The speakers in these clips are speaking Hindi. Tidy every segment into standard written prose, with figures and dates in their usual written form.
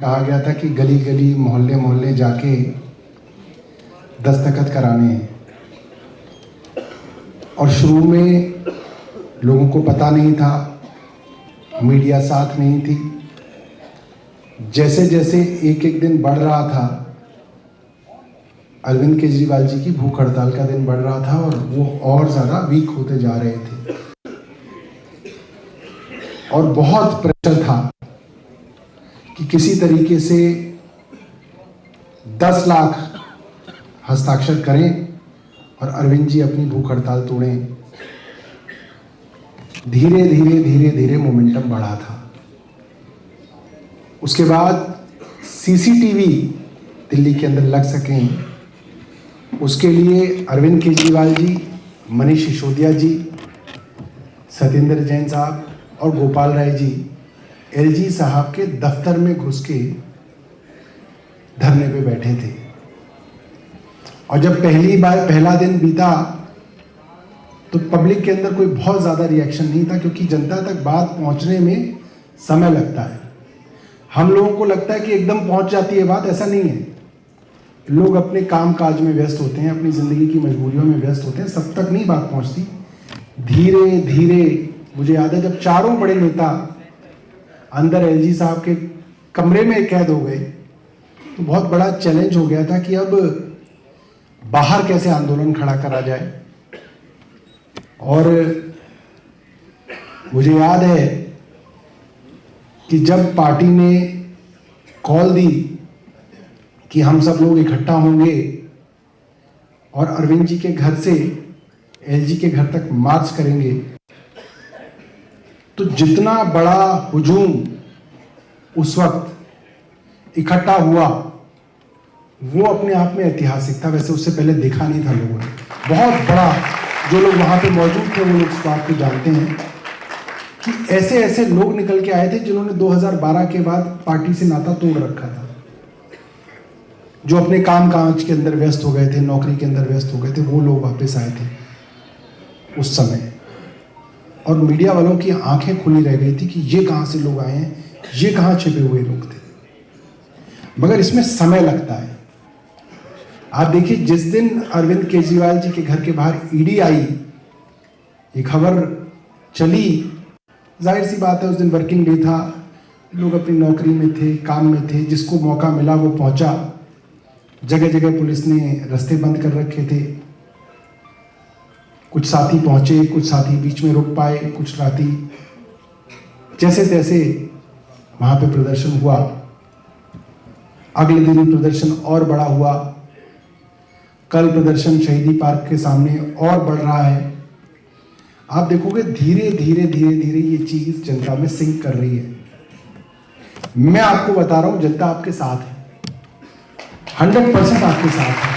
कहा गया था कि गली गली मोहल्ले मोहल्ले जाके दस्तखत कराने हैं और शुरू में लोगों को पता नहीं था, मीडिया साथ नहीं थी। जैसे जैसे एक एक दिन बढ़ रहा था, अरविंद केजरीवाल जी की भूख हड़ताल का दिन बढ़ रहा था और वो और ज़्यादा वीक होते जा रहे थे और बहुत प्रेशर था कि किसी तरीके से 10 लाख हस्ताक्षर करें और अरविंद जी अपनी भूख हड़ताल तोड़ें। धीरे धीरे धीरे धीरे मोमेंटम बढ़ा था। उसके बाद सीसीटीवी दिल्ली के अंदर लग सकें, उसके लिए अरविंद केजरीवाल जी, मनीष सिसोदिया जी, सत्येंद्र जैन साहब और गोपाल राय जी एलजी साहब के दफ्तर में घुस के धरने पे बैठे थे। और जब पहला दिन बीता तो पब्लिक के अंदर कोई बहुत ज़्यादा रिएक्शन नहीं था, क्योंकि जनता तक बात पहुंचने में समय लगता है। हम लोगों को लगता है कि एकदम पहुंच जाती है बात, ऐसा नहीं है। लोग अपने काम काज में व्यस्त होते हैं, अपनी ज़िंदगी की मजबूरियों में व्यस्त होते हैं, सब तक नहीं बात पहुंचती। धीरे धीरे मुझे याद है जब चारों बड़े नेता अंदर एलजी साहब के कमरे में कैद हो गए तो बहुत बड़ा चैलेंज हो गया था कि अब बाहर कैसे आंदोलन खड़ा करा जाए। और मुझे याद है कि जब पार्टी ने कॉल दी कि हम सब लोग इकट्ठा होंगे और अरविंद जी के घर से एलजी के घर तक मार्च करेंगे, तो जितना बड़ा हुजूम उस वक्त इकट्ठा हुआ वो अपने आप में ऐतिहासिक था। वैसे उससे पहले देखा नहीं था लोगों ने। बहुत बड़ा, जो लोग वहां पे मौजूद थे वो लोग इस बात को जानते हैं कि ऐसे ऐसे लोग निकल के आए थे जिन्होंने 2012 के बाद पार्टी से नाता तोड़ रखा था, जो अपने काम काज के अंदर व्यस्त हो गए थे, नौकरी के अंदर व्यस्त हो गए थे। वो लोग वापस आए थे उस समय और मीडिया वालों की आंखें खुली रह गई थी कि ये कहाँ से लोग आए हैं, ये कहाँ छिपे हुए लोग थे। मगर इसमें समय लगता है। आप देखिए, जिस दिन अरविंद केजरीवाल जी के घर के बाहर ईडी आई, ये खबर चली, जाहिर सी बात है उस दिन वर्किंग डे था, लोग अपनी नौकरी में थे, काम में थे, जिसको मौका मिला वो पहुंचा। जगह जगह पुलिस ने रास्ते बंद कर रखे थे। कुछ साथी पहुंचे, कुछ साथी बीच में रुक पाए, कुछ साथी जैसे तैसे वहां पे प्रदर्शन हुआ। अगले दिन प्रदर्शन और बड़ा हुआ। कल प्रदर्शन शहीदी पार्क के सामने और बढ़ रहा है। आप देखोगे धीरे धीरे धीरे धीरे ये चीज जनता में सिंक कर रही है। मैं आपको बता रहा हूं, जनता आपके साथ है, 100% आपके साथ है।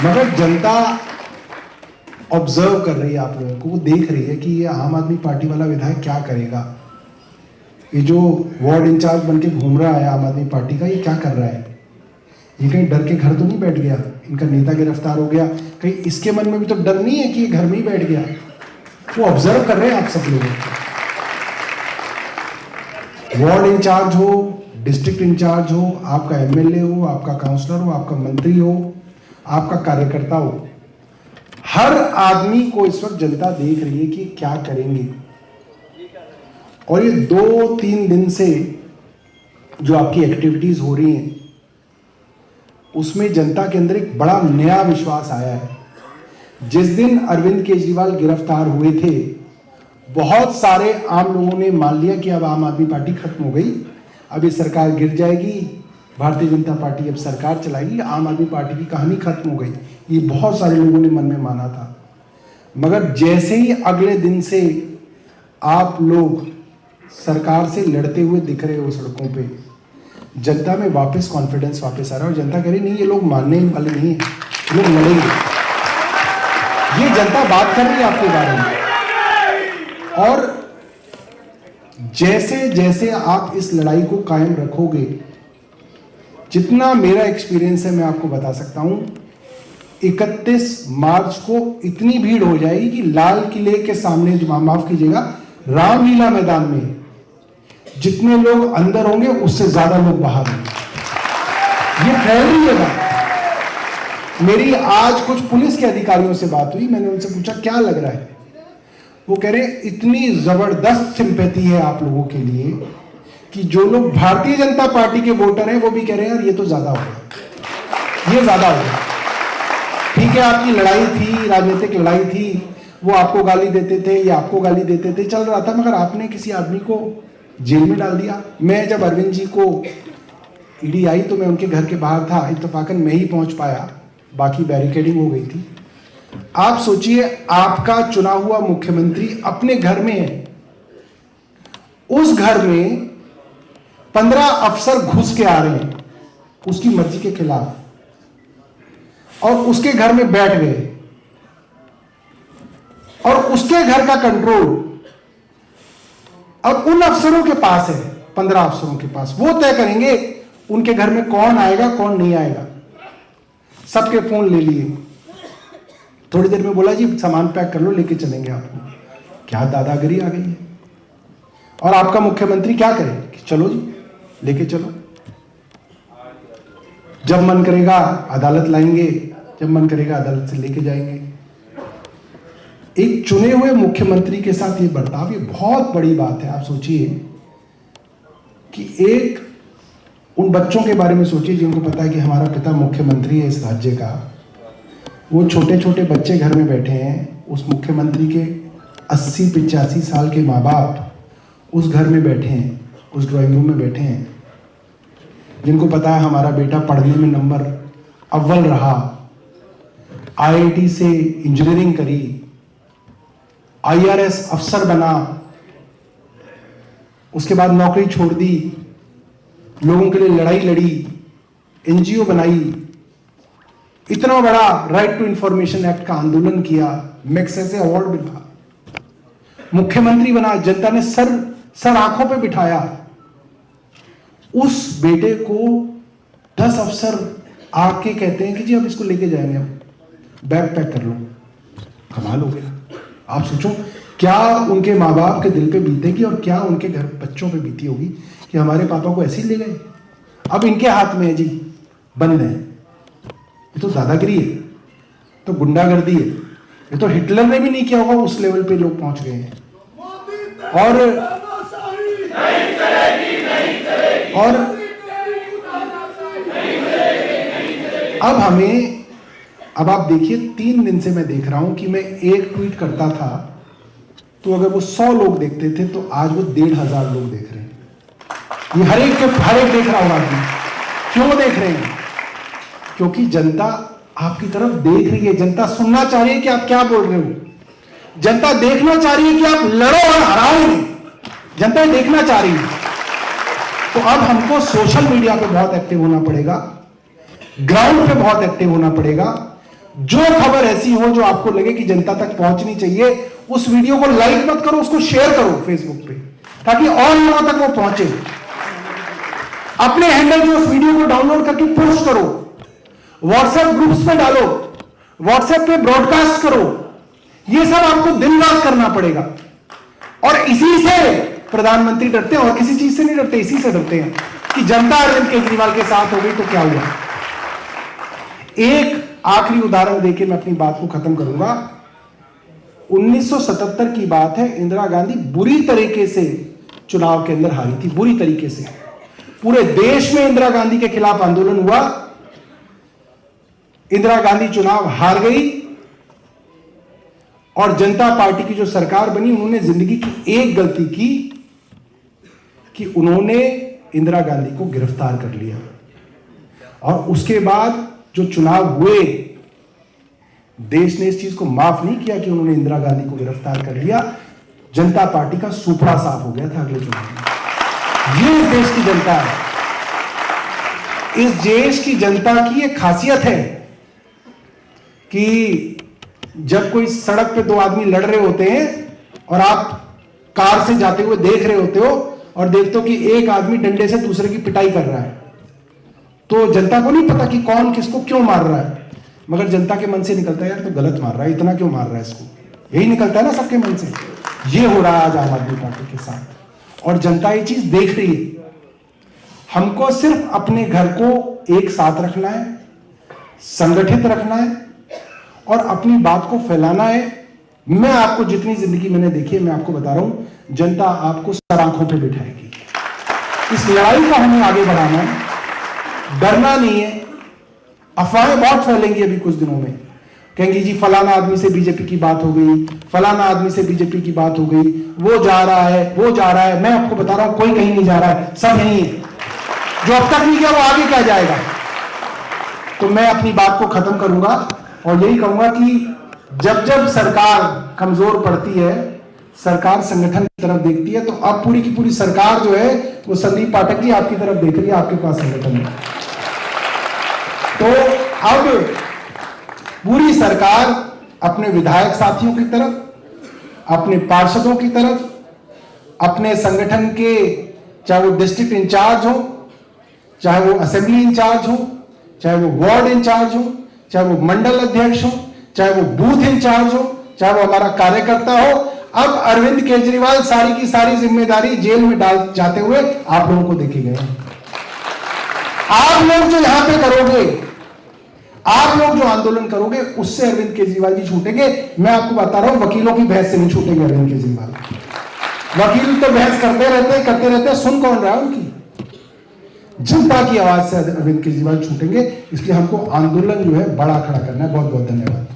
मगर जनता ऑब्जर्व कर रही है आप लोगों को, वो देख रही है कि ये आम आदमी पार्टी वाला विधायक क्या करेगा। ये जो वार्ड इंचार्ज बन के घूम रहा है आम आदमी पार्टी का, ये क्या कर रहा है। ये कहीं डर के घर तो नहीं बैठ गया, इनका नेता गिरफ्तार हो गया, कहीं इसके मन में भी तो डर नहीं है कि ये घर में ही बैठ गया। वो ऑब्जर्व कर रहे हैं आप सब लोगों को। वार्ड इंचार्ज हो, डिस्ट्रिक्ट इंचार्ज हो, आपका एमएलए हो, आपका काउंसलर हो, आपका मंत्री हो, आपका कार्यकर्ता हो, हर आदमी को इस वक्त जनता देख रही है कि क्या करेंगे। और ये 2-3 दिन से जो आपकी एक्टिविटीज हो रही हैं उसमें जनता के अंदर एक बड़ा नया विश्वास आया है। जिस दिन अरविंद केजरीवाल गिरफ्तार हुए थे, बहुत सारे आम लोगों ने मान लिया कि अब आम आदमी पार्टी खत्म हो गई, अब ये सरकार गिर जाएगी, भारतीय जनता पार्टी अब सरकार चलाएगी, आम आदमी पार्टी की कहानी खत्म हो गई। ये बहुत सारे लोगों ने मन में माना था। मगर जैसे ही अगले दिन से आप लोग सरकार से लड़ते हुए दिख रहे हो सड़कों पे, जनता में वापस कॉन्फिडेंस वापस आ रहा है और जनता कह रही नहीं, ये लोग मानने वाले नहीं है, लोग लड़ेंगे। ये जनता बात कर रही है आपके बारे में। और जैसे जैसे आप इस लड़ाई को कायम रखोगे, जितना मेरा एक्सपीरियंस है मैं आपको बता सकता हूं, 31 मार्च को इतनी भीड़ हो जाएगी कि लाल किले के सामने, माफ कीजिएगा, रामलीला मैदान में जितने लोग अंदर होंगे उससे ज्यादा लोग बाहर होंगे। ये फैल रही है बात। मेरी आज कुछ पुलिस के अधिकारियों से बात हुई, मैंने उनसे पूछा क्या लग रहा है, वो कह रहे इतनी जबरदस्त सिंपैथी है आप लोगों के लिए कि जो लोग भारतीय जनता पार्टी के वोटर हैं वो भी कह रहे हैं यार ये तो ज्यादा हो गया, ये ज्यादा हो गया। ठीक है, आपकी लड़ाई थी, राजनीतिक लड़ाई थी, वो आपको गाली देते थे या आपको गाली देते थे, चल रहा था, मगर आपने किसी आदमी को जेल में डाल दिया। मैं जब अरविंद जी को ईडी आई तो मैं उनके घर के बाहर था, इत्तेफाकन मैं ही पहुंच पाया, बाकी बैरिकेडिंग हो गई थी। आप सोचिए, आपका चुना हुआ मुख्यमंत्री अपने घर में है, उस घर में 15 अफसर घुस के आ रहे हैं उसकी मर्जी के खिलाफ, और उसके घर में बैठ गए, और उसके घर का कंट्रोल अब उन अफसरों के पास है, 15 अफसरों के पास। वो तय करेंगे उनके घर में कौन आएगा कौन नहीं आएगा। सबके फोन ले लिए, थोड़ी देर में बोला जी सामान पैक कर लो, लेके चलेंगे आपको। क्या दादागिरी आ गई है। और आपका मुख्यमंत्री क्या करे कि चलो जी लेके चलो, जब मन करेगा अदालत लाएंगे, जब मन करेगा अदालत से लेके जाएंगे। एक चुने हुए मुख्यमंत्री के साथ ये बर्ताव, ये बहुत बड़ी बात है। आप सोचिए कि एक उन बच्चों के बारे में सोचिए जिनको पता है कि हमारा पिता मुख्यमंत्री है इस राज्य का। वो छोटे छोटे बच्चे घर में बैठे हैं, उस मुख्यमंत्री के 80-85 साल के माँ बाप उस घर में बैठे हैं, उस ड्राइंग रूम में बैठे हैं, जिनको पता है हमारा बेटा पढ़ने में नंबर अव्वल रहा, आईआईटी से इंजीनियरिंग करी, आईआरएस अफसर बना, उसके बाद नौकरी छोड़ दी, लोगों के लिए लड़ाई लड़ी, एनजीओ बनाई, इतना बड़ा राइट टू इंफॉर्मेशन एक्ट का आंदोलन किया, मैग्सेसे अवार्ड मिला, मुख्यमंत्री बना, जनता ने सर आंखों पे बिठाया। उस बेटे को 10 अफसर आके कहते हैं कि जी अब इसको लेके जाएंगे, हम बैग पैक कर लो। कमाल हो गया। आप सोचो क्या उनके माँ बाप के दिल पे बीतेगी और क्या उनके घर बच्चों पे बीती होगी कि हमारे पापा को ऐसे ही ले गए, अब इनके हाथ में है जी, बंद है। ये तो दादागिरी है, तो गुंडागर्दी है, ये तो हिटलर ने भी नहीं किया होगा, उस लेवल पे लोग पहुंच गए हैं। और अब आप देखिए, 3 दिन से मैं देख रहा हूं कि मैं एक ट्वीट करता था तो अगर वो 100 लोग देखते थे तो आज वो 1,500 लोग देख रहे हैं। ये हर एक देख रहा होगा आदमी। क्यों देख रहे हैं? क्योंकि जनता आपकी तरफ देख रही है, जनता सुनना चाह रही है कि आप क्या बोल रहे हो, जनता देखना चाह रही है कि आप लड़ो और हराओगे, जनता देखना चाह रही है। तो अब हमको सोशल मीडिया पे बहुत एक्टिव होना पड़ेगा, ग्राउंड पे बहुत एक्टिव होना पड़ेगा। जो खबर ऐसी हो जो आपको लगे कि जनता तक पहुंचनी चाहिए, उस वीडियो को लाइक मत करो, उसको शेयर करो फेसबुक पे, ताकि और लोगों तक वो पहुंचे। अपने हैंडल में उस वीडियो को डाउनलोड करके पोस्ट करो, व्हाट्सएप ग्रुप्स में डालो, व्हाट्सएप पे ब्रॉडकास्ट करो। ये सब आपको दिन रात करना पड़ेगा। और इसी से प्रधानमंत्री डरते हैं, और किसी चीज से नहीं डरते, इसी से डरते हैं कि जनता अरविंद केजरीवाल के साथ हो गई तो क्या हुआ। एक आखिरी उदाहरण देके मैं अपनी बात को खत्म करूंगा। 1977 की बात है, इंदिरा गांधी बुरी तरीके से चुनाव के अंदर हारी थी, बुरी तरीके से। पूरे देश में इंदिरा गांधी के खिलाफ आंदोलन हुआ, इंदिरा गांधी चुनाव हार गई, और जनता पार्टी की जो सरकार बनी, उन्होंने जिंदगी की एक गलती की कि उन्होंने इंदिरा गांधी को गिरफ्तार कर लिया। और उसके बाद जो चुनाव हुए, देश ने इस चीज को माफ नहीं किया कि उन्होंने इंदिरा गांधी को गिरफ्तार कर लिया। जनता पार्टी का सुपड़ा साफ हो गया था अगले चुनाव में। ये इस देश की जनता है, इस देश की जनता की एक खासियत है कि जब कोई सड़क पे 2 आदमी लड़ रहे होते हैं और आप कार से जाते हुए देख रहे होते हो और देखते हो कि एक आदमी डंडे से दूसरे की पिटाई कर रहा है, तो जनता को नहीं पता कि कौन किसको क्यों मार रहा है, मगर जनता के मन से निकलता है यार तो गलत मार रहा है, इतना क्यों मार रहा है इसको, यही निकलता है ना सबके मन से। ये हो रहा है आज आम आदमी पार्टी के साथ। और जनता ये चीज देख रही है। हमको सिर्फ अपने घर को एक साथ रखना है, संगठित रखना है और अपनी बात को फैलाना है। मैं आपको जितनी जिंदगी मैंने देखी है, मैं आपको बता रहा हूं, जनता आपको सर आंखों पे बिठाएगी। इस लड़ाई को हमें आगे बढ़ाना है, डरना नहीं है। अफवाहें बहुत फैलेंगी अभी कुछ दिनों में, कहेंगे जी फलाना आदमी से बीजेपी की बात हो गई, फलाना आदमी से बीजेपी की बात हो गई, वो जा रहा है, वो जा रहा है। मैं आपको बता रहा हूं, कोई कहीं नहीं जा रहा है, सब यहीं है। जो अब तक नहीं गया वो आगे क्या जाएगा। तो मैं अपनी बात को खत्म करूंगा और यही कहूंगा कि जब जब सरकार कमजोर पड़ती है, सरकार संगठन की तरफ देखती है, तो अब पूरी की पूरी सरकार जो है वो संदीप पाठक जी आपकी तरफ देख रही है, आपके पास संगठन है। तो अब पूरी सरकार अपने विधायक साथियों की तरफ, अपने पार्षदों की तरफ, अपने संगठन के चाहे वो डिस्ट्रिक्ट इंचार्ज हो, चाहे वो असेंबली इंचार्ज हो, चाहे वो वार्ड इंचार्ज हो, चाहे वो मंडल अध्यक्ष हो, चाहे वो बूथ इंचार्ज हो, चाहे वो हमारा कार्यकर्ता हो, अब अरविंद केजरीवाल सारी की सारी जिम्मेदारी जेल में डाल जाते हुए आप लोगों को देखे गए। आप लोग जो यहां पे करोगे, आप लोग जो आंदोलन करोगे, उससे अरविंद केजरीवाल जी छूटेंगे। मैं आपको बता रहा हूं, वकीलों की बहस से नहीं छूटेंगे अरविंद केजरीवाल। वकील तो बहस करते रहते, सुन कौन रहा है उनकी। जनता की आवाज से अरविंद केजरीवाल छूटेंगे, इसलिए हमको आंदोलन जो है बड़ा खड़ा करना है। बहुत बहुत धन्यवाद।